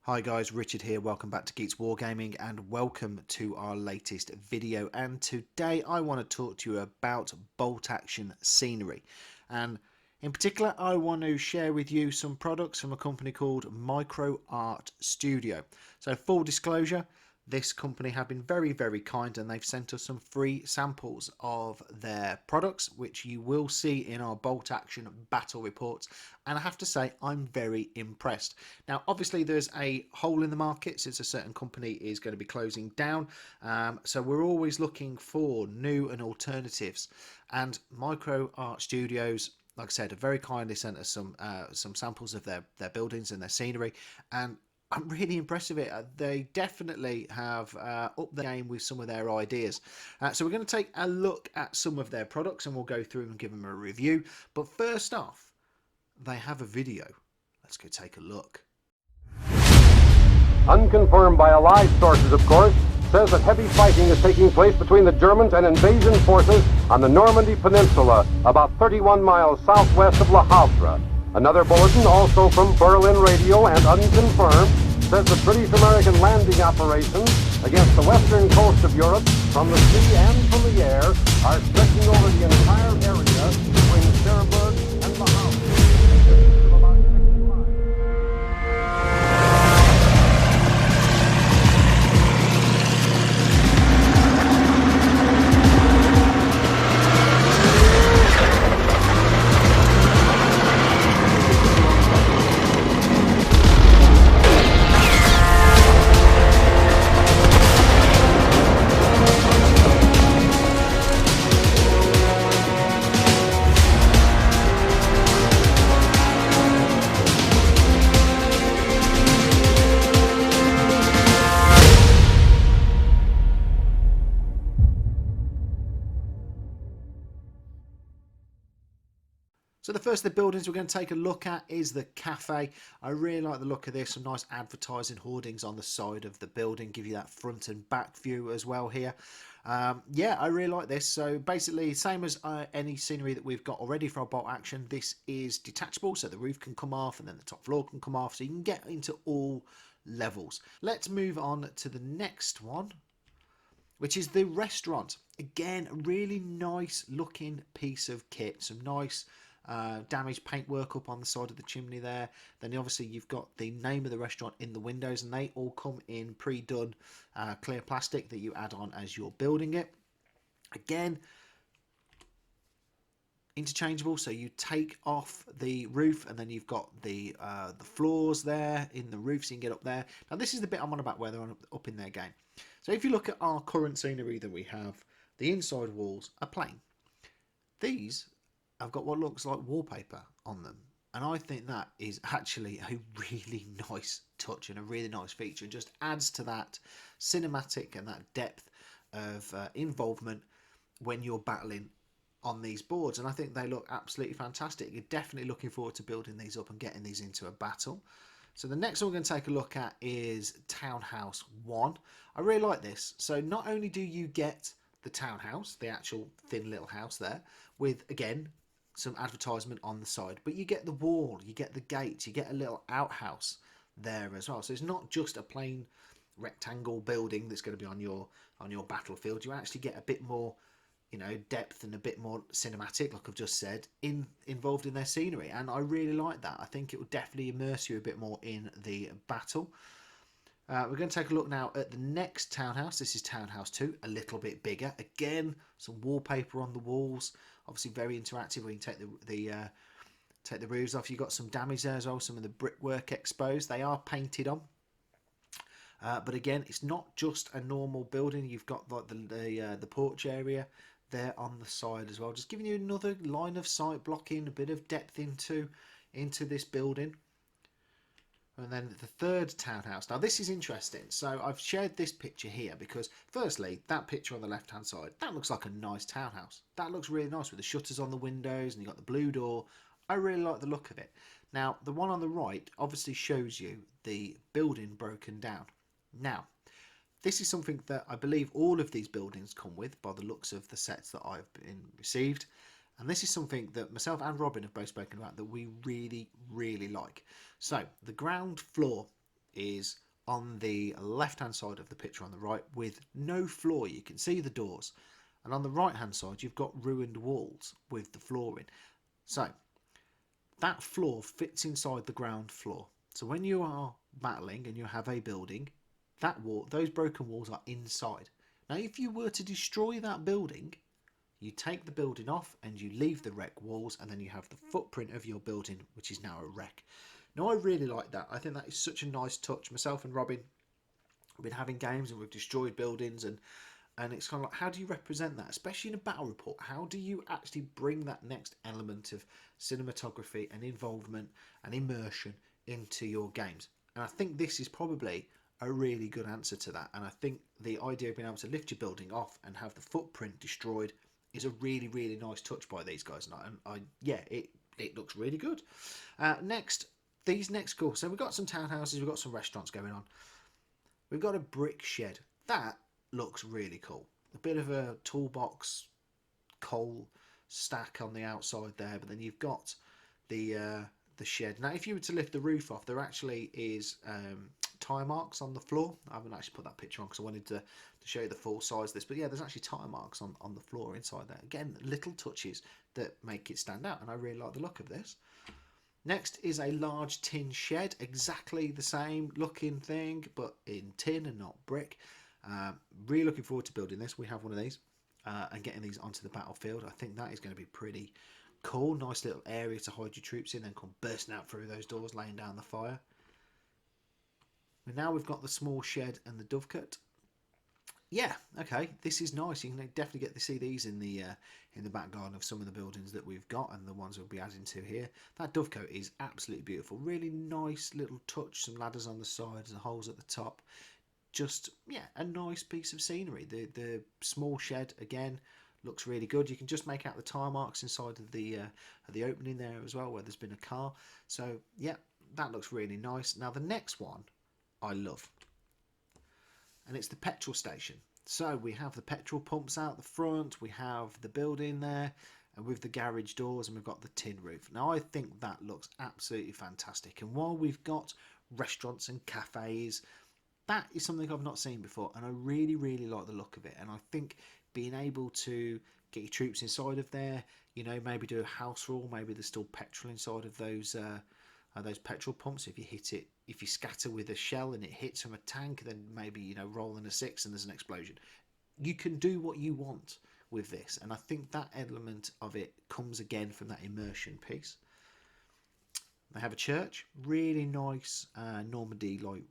Hi guys, Richard here. Welcome back to Geeks Wargaming and welcome to our latest video. And today I want to talk to you about bolt action scenery. And in particular, I want to share with you some products from a company called MacLeod Studio. So full disclosure, this company have been very kind and they've sent us some free samples of their products, which you will see in our bolt action battle reports. And I have to say, I'm very impressed. Now, obviously, there's a hole in the market since a certain company is going to be closing down. So we're always looking for new and alternatives. And MacLeod Studios, like I said, have very kindly sent us some samples of their buildings and their scenery. And I'm really impressed with it. They definitely have upped the game with some of their ideas. So we're going to take a look at some of their products and we'll go through and give them a review. But first off, they have a video. Let's go take a look. Unconfirmed by Allied sources, of course, says that heavy fighting is taking place between the Germans and invasion forces on the Normandy Peninsula, about 31 miles southwest of Le Havre. Another bulletin, also from Berlin Radio and unconfirmed, says the British-American landing operations against the western coast of Europe from the sea and from the air are stretching over the entire area between Cherbourg and Le Havre. So the first of the buildings we're going to take a look at is the cafe. I really like the look of this. Some nice advertising hoardings on the side of the building. Give you that front and back view as well here. Yeah, I really like this. So basically, same as any scenery that we've got already for our bolt action, this is detachable. So the roof can come off and then the top floor can come off. So you can get into all levels. Let's move on to the next one, which is the restaurant. Again, a really nice looking piece of kit. Some nice damaged paintwork up on the side of the chimney there. Then obviously you've got the name of the restaurant in the windows, and they all come in pre-done clear plastic that you add on as you're building it. Again, interchangeable, so you take off the roof and then you've got the floors there in the roof, so you can get up there. Now this is the bit I'm on about where they're up in their game. So if you look at our current scenery that we have, the inside walls are plain. These have got what looks like wallpaper on them, and I think that is actually a really nice touch and a really nice feature. It just adds to that cinematic and that depth of involvement when you're battling on these boards, and I think they look absolutely fantastic. You're definitely looking forward to building these up and getting these into a battle. So the next one we're going to take a look at is Townhouse 1. I really like this. So not only do you get the townhouse, the actual thin little house there, with, again, some advertisement on the side, but you get the wall, you get the gates, you get a little outhouse there as well. So it's not just a plain rectangle building that's going to be on your battlefield. You actually get a bit more, you know, depth and a bit more cinematic, like I've just said, involved in their scenery, and I really like that. I think it will definitely immerse you a bit more in the battle. We're going to take a look now at the next townhouse. This is Townhouse 2, a little bit bigger. Again, some wallpaper on the walls. Obviously very interactive when you take the roofs off. You've got some damage there as well, some of the brickwork exposed. They are painted on. But again, it's not just a normal building. You've got like the porch area there on the side as well. Just giving you another line of sight, blocking a bit of depth into this building. And then the third townhouse. Now this is interesting. So I've shared this picture here because firstly, that picture on the left hand side, that looks like a nice townhouse. That looks really nice with the shutters on the windows and you've got the blue door. I really like the look of it. Now the one on the right obviously shows you the building broken down. Now this is something that I believe all of these buildings come with by the looks of the sets that I've been received. And this is something that myself and Robin have both spoken about that we really, really like. So the ground floor is on the left hand side of the picture on the right with no floor. You can see the doors, and on the right hand side you've got ruined walls with the flooring. So that floor fits inside the ground floor. So when you are battling and you have a building, that wall, those broken walls are inside. Now if you were to destroy that building, you take the building off and you leave the wreck walls, and then you have the footprint of your building, which is now a wreck. Now I really like that. I think that is such a nice touch. Myself and Robin have been having games and we've destroyed buildings, and it's kind of like, how do you represent that, especially in a battle report? How do you actually bring that next element of cinematography and involvement and immersion into your games? And I think this is probably a really good answer to that. And I think the idea of being able to lift your building off and have the footprint destroyed is a really, really nice touch by these guys. And yeah, it looks really good. These next cool. So we've got some townhouses, we've got some restaurants going on. We've got a brick shed. That looks really cool. A bit of a toolbox coal stack on the outside there, but then you've got the shed. Now if you were to lift the roof off, there actually is tire marks on the floor. I haven't actually put that picture on because I wanted to show you the full size of this, but yeah, there's actually tire marks on the floor inside there. Again, little touches that make it stand out, and I really like the look of this. Next is a large tin shed, exactly the same looking thing, but in tin and not brick. Really looking forward to building this. We have one of these and getting these onto the battlefield. I think that is going to be pretty cool. Nice little area to hide your troops in, then come bursting out through those doors, laying down the fire. And now we've got the small shed and the dovecote. Yeah, okay, this is nice. You can definitely get to see these in the back garden of some of the buildings that we've got and the ones we'll be adding to here. That dovecote is absolutely beautiful. Really nice little touch. Some ladders on the sides and holes at the top. Just, yeah, a nice piece of scenery. The small shed, again, looks really good. You can just make out the tire marks inside of the opening there as well, where there's been a car. So, yeah, that looks really nice. Now, the next one I love, and it's the petrol station. So we have the petrol pumps out the front, we have the building there, and with the garage doors, and we've got the tin roof. Now I think that looks absolutely fantastic, and while we've got restaurants and cafes, that is something I've not seen before, and I really, really like the look of it. And I think being able to get your troops inside of there, you know, maybe do a house rule, maybe there's still petrol inside of those petrol pumps. If you hit it, if you scatter with a shell and it hits from a tank, then maybe, you know, roll in a 6 and there's an explosion. You can do what you want with this, and I think that element of it comes again from that immersion piece. They have a church, really nice Normandy like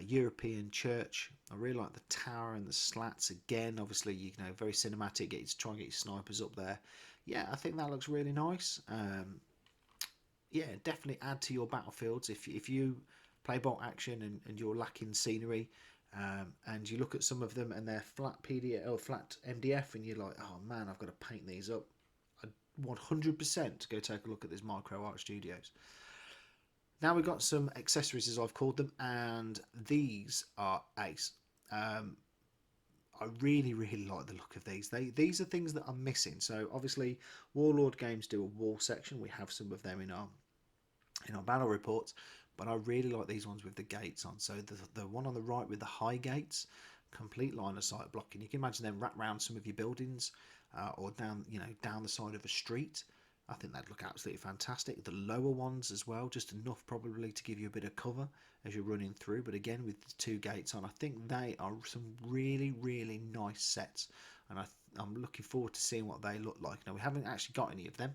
European church. I really like the tower and the slats again. Obviously, you know, very cinematic. Get you to try and get your snipers up there. Yeah, I think that looks really nice. Yeah, definitely add to your battlefields if you play bolt action and you're lacking scenery, and you look at some of them and they're flat PDF or flat MDF, and you're like, oh man, I've got to paint these up. I'd 100% go take a look at this Micro Art Studios. Now we've got some accessories, as I've called them, and these are ace. I really, really like the look of these. These are things that I'm missing. So obviously, Warlord Games do a wall section. We have some of them in our battle reports, but I really like these ones with the gates on. So the one on the right with the high gates, complete line of sight blocking. You can imagine them wrap around some of your buildings, or down the side of a street. I think that'd look absolutely fantastic. The lower ones as well, just enough probably to give you a bit of cover as you're running through. But again, with the 2 gates on, I think they are some really, really nice sets. And I'm looking forward to seeing what they look like. Now, we haven't actually got any of them,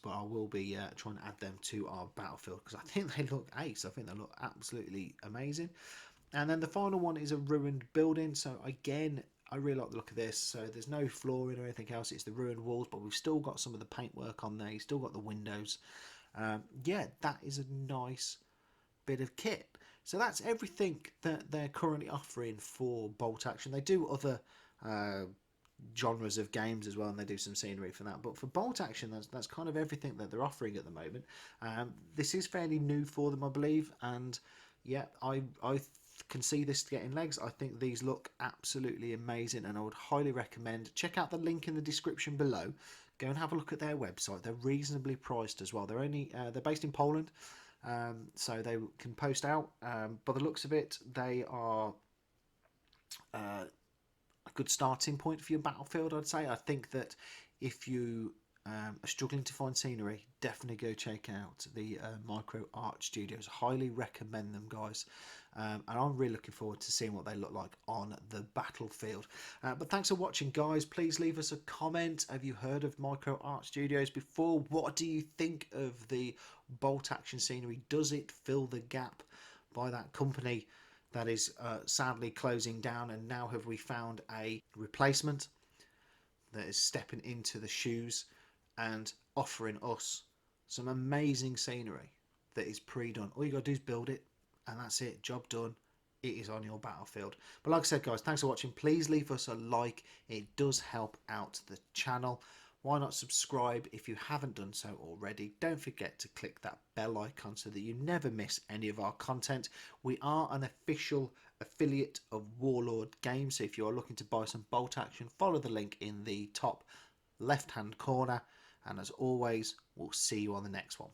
but I will be trying to add them to our battlefield, because I think they look ace. I think they look absolutely amazing. And then the final one is a ruined building. So again, I really like the look of this. So there's no flooring or anything else. It's the ruined walls, but we've still got some of the paintwork on there. You've still got the windows. Yeah, that is a nice bit of kit. So that's everything that they're currently offering for bolt action. They do other genres of games as well, and they do some scenery for that. But for bolt action, that's kind of everything that they're offering at the moment. This is fairly new for them, I believe. And yeah, I can see this getting legs. I think these look absolutely amazing, and I would highly recommend check out the link in the description below. Go and have a look at their website. They're reasonably priced as well. They're based in Poland, so they can post out. By the looks of it, they are a good starting point for your battlefield, I'd say. I think that if you are struggling to find scenery, definitely go check out the Micro Art Studios. Highly recommend them, guys. And I'm really looking forward to seeing what they look like on the battlefield. But thanks for watching, guys. Please leave us a comment. Have you heard of Micro Art Studios before? What do you think of the bolt action scenery? Does it fill the gap by that company that is sadly closing down? And now have we found a replacement that is stepping into the shoes and offering us some amazing scenery that is pre-done? All you got to do is build it, and that's it. Job done. It is on your battlefield. But like I said, guys, thanks for watching. Please leave us a like. It does help out the channel. Why not subscribe if you haven't done so already? Don't forget to click that bell icon so that you never miss any of our content. We are an official affiliate of Warlord Games, so if you are looking to buy some bolt action, follow the link in the top left hand corner. And as always, we'll see you on the next one.